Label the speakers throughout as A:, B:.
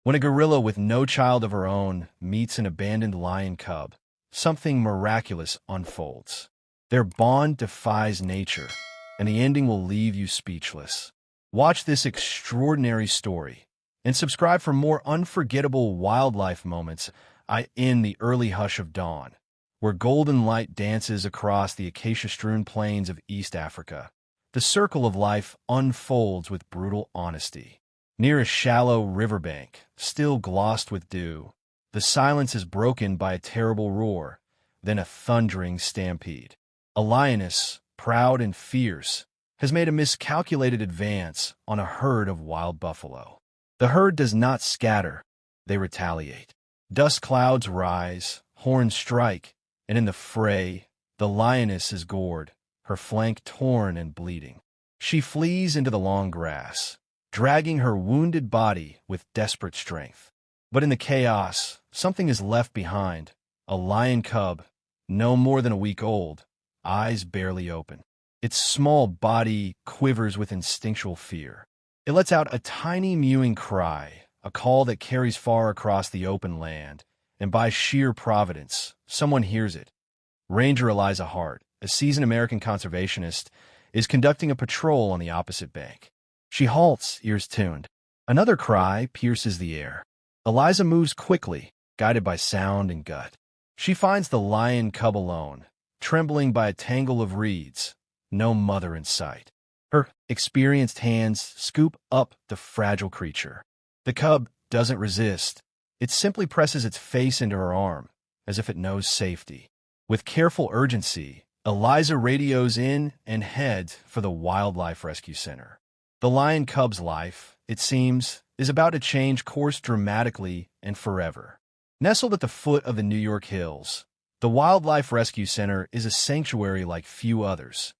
A: When a gorilla with no child of her own meets an abandoned lion cub, something miraculous unfolds. Their bond defies nature, and the ending will leave you speechless. Watch this extraordinary story and subscribe for more unforgettable wildlife moments in the early hush of dawn, where golden light dances across the acacia-strewn plains of East Africa. The circle of life unfolds with brutal honesty. Near a shallow riverbank, still glossed with dew, the silence is broken by a terrible roar, then a thundering stampede. A lioness, proud and fierce, has made a miscalculated advance on a herd of wild buffalo. The herd does not scatter, they retaliate. Dust clouds rise, horns strike, and in the fray, the lioness is gored, her flank torn and bleeding. She flees into the long grass, dragging her wounded body with desperate strength. But in the chaos, something is left behind, a lion cub, no more than a week old, eyes barely open. Its small body quivers with instinctual fear. It lets out a tiny mewing cry, a call that carries far across the open land, and by sheer providence, someone hears it. Ranger Eliza Hart, a seasoned American conservationist, is conducting a patrol on the opposite bank. She halts, ears tuned. Another cry pierces the air. Eliza moves quickly, guided by sound and gut. She finds the lion cub alone, trembling by a tangle of reeds, no mother in sight. Her experienced hands scoop up the fragile creature. The cub doesn't resist. It simply presses its face into her arm, as if it knows safety. With careful urgency, Eliza radios in and heads for the Wildlife Rescue Center. The lion cub's life, it seems, is about to change course dramatically and forever. Nestled at the foot of the New York hills, the Wildlife Rescue Center is a sanctuary like few others,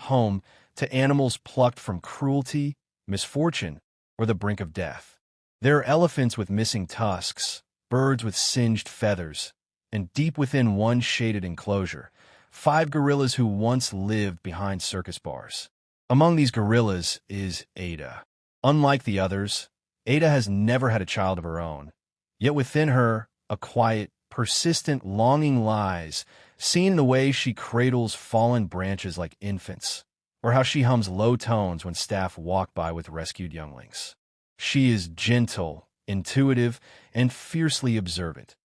A: home to animals plucked from cruelty, misfortune, or the brink of death. There are elephants with missing tusks, birds with singed feathers, and deep within one shaded enclosure, 5 gorillas who once lived behind circus bars. Among these gorillas is Ada. Unlike the others, Ada has never had a child of her own. Yet within her, a quiet, persistent longing lies, seen in the way she cradles fallen branches like infants, or how she hums low tones when staff walk by with rescued younglings. She is gentle, intuitive, and fiercely observant.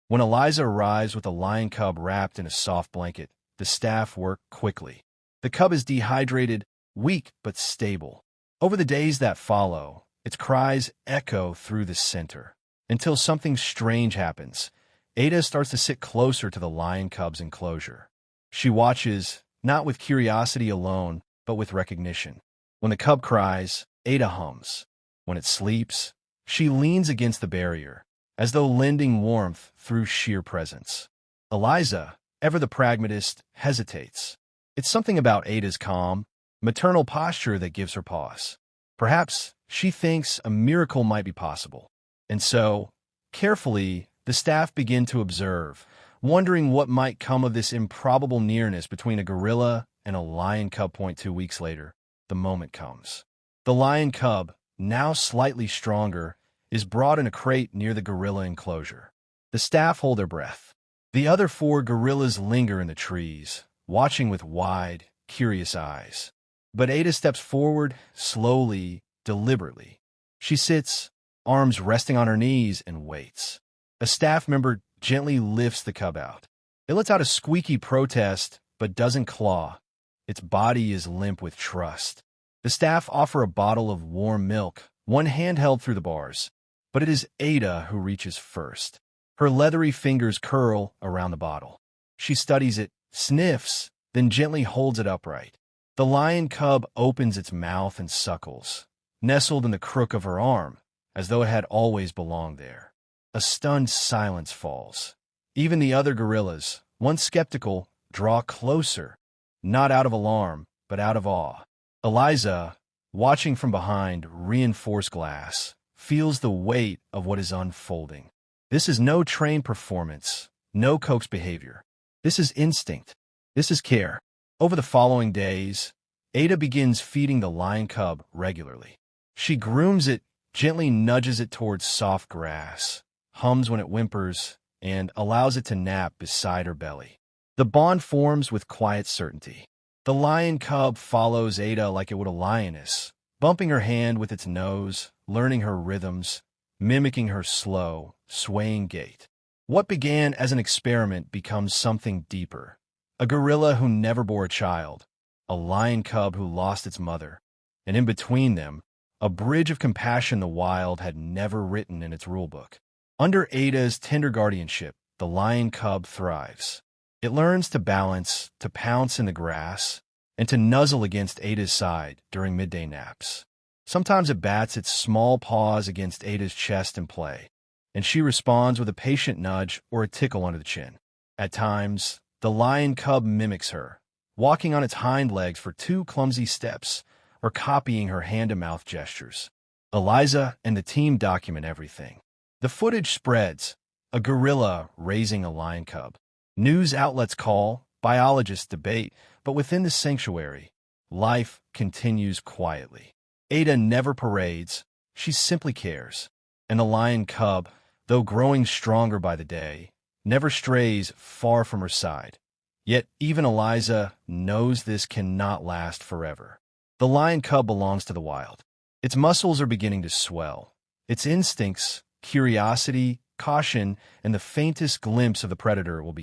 A: When Eliza arrives with a lion cub wrapped in a soft blanket, the staff work quickly. The cub is dehydrated, weak but stable. Over the days that follow, its cries echo through the center, until something strange happens. Ada starts to sit closer to the lion cub's enclosure. She watches, not with curiosity alone, but with recognition. When the cub cries, Ada hums. When it sleeps, she leans against the barrier, as though lending warmth through sheer presence. Eliza, ever the pragmatist, hesitates. It's something about Ada's calm, maternal posture that gives her pause. Perhaps she thinks a miracle might be possible. And so, carefully, the staff begin to observe, wondering what might come of this improbable nearness between a gorilla and a lion cub. 2 weeks later, the moment comes. The lion cub, now slightly stronger, is brought in a crate near the gorilla enclosure. The staff hold their breath. The other 4 gorillas linger in the trees, watching with wide, curious eyes. But Ada steps forward, slowly, deliberately. She sits, arms resting on her knees, and waits. A staff member gently lifts the cub out. It lets out a squeaky protest, but doesn't claw. Its body is limp with trust. The staff offer a bottle of warm milk, one hand held through the bars. But it is Ada who reaches first. Her leathery fingers curl around the bottle. She studies it, sniffs, then gently holds it upright. The lion cub opens its mouth and suckles, nestled in the crook of her arm, as though it had always belonged there. A stunned silence falls. Even the other gorillas, once skeptical, draw closer, not out of alarm, but out of awe. Eliza, watching from behind reinforced glass, feels the weight of what is unfolding. This is no trained performance, no coaxed behavior. This is instinct. This is care. Over the following days, Ada begins feeding the lion cub regularly. She grooms it gently nudges it towards soft grass, hums when it whimpers, and allows it to nap beside her belly. The bond forms with quiet certainty. The lion cub follows Ada like it would a lioness, bumping her hand with its nose, learning her rhythms, mimicking her slow, swaying gait. What began as an experiment becomes something deeper. A gorilla who never bore a child, a lion cub who lost its mother, and in between them, a bridge of compassion the wild had never written in its rulebook. Under Ada's tender guardianship, the lion cub thrives. It learns to balance, to pounce in the grass, and to nuzzle against Ada's side during midday naps. Sometimes it bats its small paws against Ada's chest in play, and she responds with a patient nudge or a tickle under the chin. At times, the lion cub mimics her, walking on its hind legs for 2 clumsy steps, or copying her hand-to-mouth gestures. Eliza and the team document everything. The footage spreads, a gorilla raising a lion cub. News outlets call, biologists debate, but within the sanctuary, life continues quietly. Ada never parades, she simply cares. And the lion cub, though growing stronger by the day, never strays far from her side. Yet even Eliza knows this cannot last forever. The lion cub belongs to the wild. Its muscles are beginning to swell. Its instincts, curiosity, caution, and the faintest glimpse of the predator will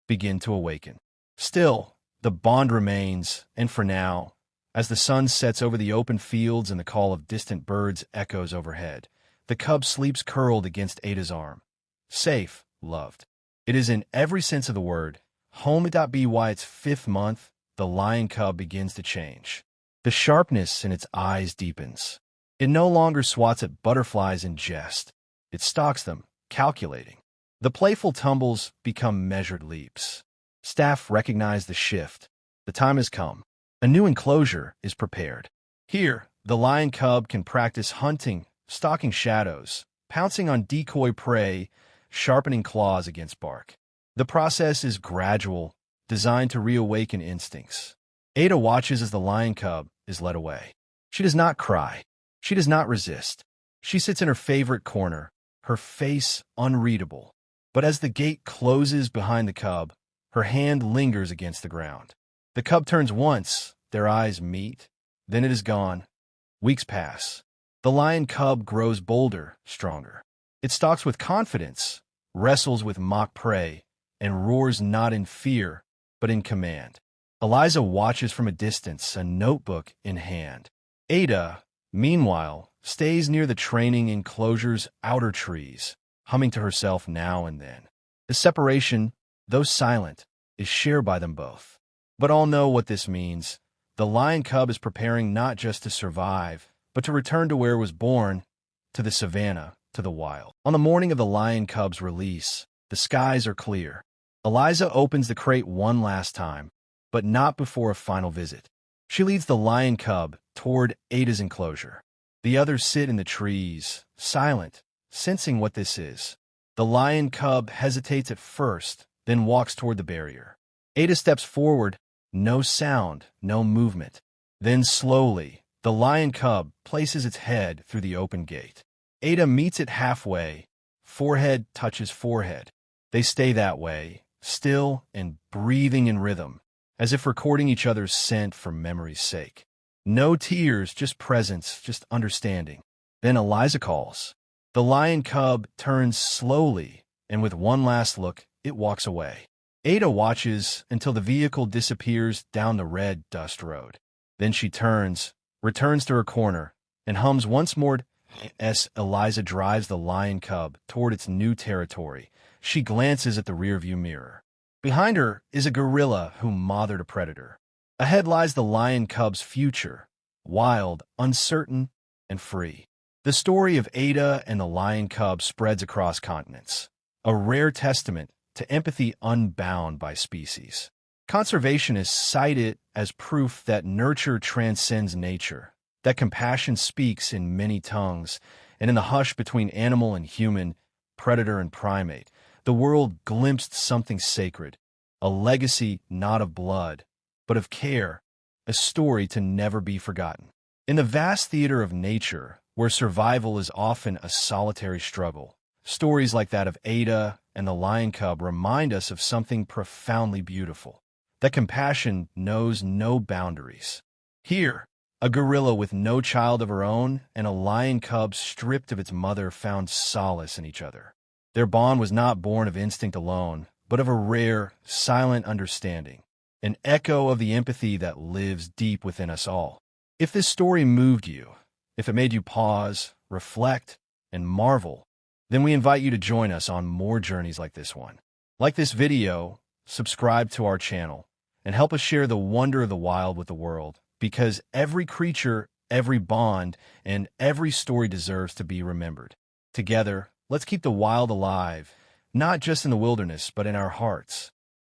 A: begin to awaken. Still, the bond remains, and for now, as the sun sets over the open fields and the call of distant birds echoes overhead, the cub sleeps curled against Ada's arm. Safe, loved. It is in every sense of the word. Home at by its 5th month, the lion cub begins to change. The sharpness in its eyes deepens. It no longer swats at butterflies in jest. It stalks them, calculating. The playful tumbles become measured leaps. Staff recognize the shift. The time has come. A new enclosure is prepared. Here, the lion cub can practice hunting, stalking shadows, pouncing on decoy prey, sharpening claws against bark. The process is gradual, designed to reawaken instincts. Ada watches as the lion cub is led away. She does not cry. She does not resist. She sits in her favorite corner, her face unreadable. But as the gate closes behind the cub, her hand lingers against the ground. The cub turns once, their eyes meet, then it is gone. Weeks pass. The lion cub grows bolder, stronger. It stalks with confidence, wrestles with mock prey, and roars not in fear, but in command. Eliza watches from a distance, a notebook in hand. Ada, meanwhile, stays near the training enclosure's outer trees, humming to herself now and then. The separation, though silent, is shared by them both. But all know what this means. The lion cub is preparing not just to survive, but to return to where it was born, to the savannah, to the wild. On the morning of the lion cub's release, the skies are clear. Eliza opens the crate one last time, but not before a final visit. She leads the lion cub toward Ada's enclosure. The others sit in the trees, silent, sensing what this is. The lion cub hesitates at first, then walks toward the barrier. Ada steps forward, no sound, no movement. Then slowly, the lion cub places its head through the open gate. Ada meets it halfway, forehead touches forehead. They stay that way, still and breathing in rhythm, as if recording each other's scent for memory's sake. No tears, just presence, just understanding. Then Eliza calls. The lion cub turns slowly, and with one last look, it walks away. Ada watches until the vehicle disappears down the red dust road. Then she turns, returns to her corner, and hums once more as Eliza drives the lion cub toward its new territory. She glances at the rearview mirror. Behind her is a gorilla who mothered a predator. Ahead lies the lion cub's future, wild, uncertain, and free. The story of Ada and the lion cub spreads across continents, a rare testament to empathy unbound by species. Conservationists cite it as proof that nurture transcends nature, that compassion speaks in many tongues, and in the hush between animal and human, predator and primate, the world glimpsed something sacred, a legacy not of blood, but of care, a story to never be forgotten. In the vast theater of nature, where survival is often a solitary struggle. Stories like that of Ada and the lion cub remind us of something profoundly beautiful, that compassion knows no boundaries. Here, a gorilla with no child of her own and a lion cub stripped of its mother found solace in each other. Their bond was not born of instinct alone, but of a rare, silent understanding, an echo of the empathy that lives deep within us all. If this story moved you, if it made you pause, reflect, and marvel, then we invite you to join us on more journeys like this one. Like this video, subscribe to our channel, and help us share the wonder of the wild with the world, because every creature, every bond, and every story deserves to be remembered. Together, let's keep the wild alive, not just in the wilderness, but in our hearts.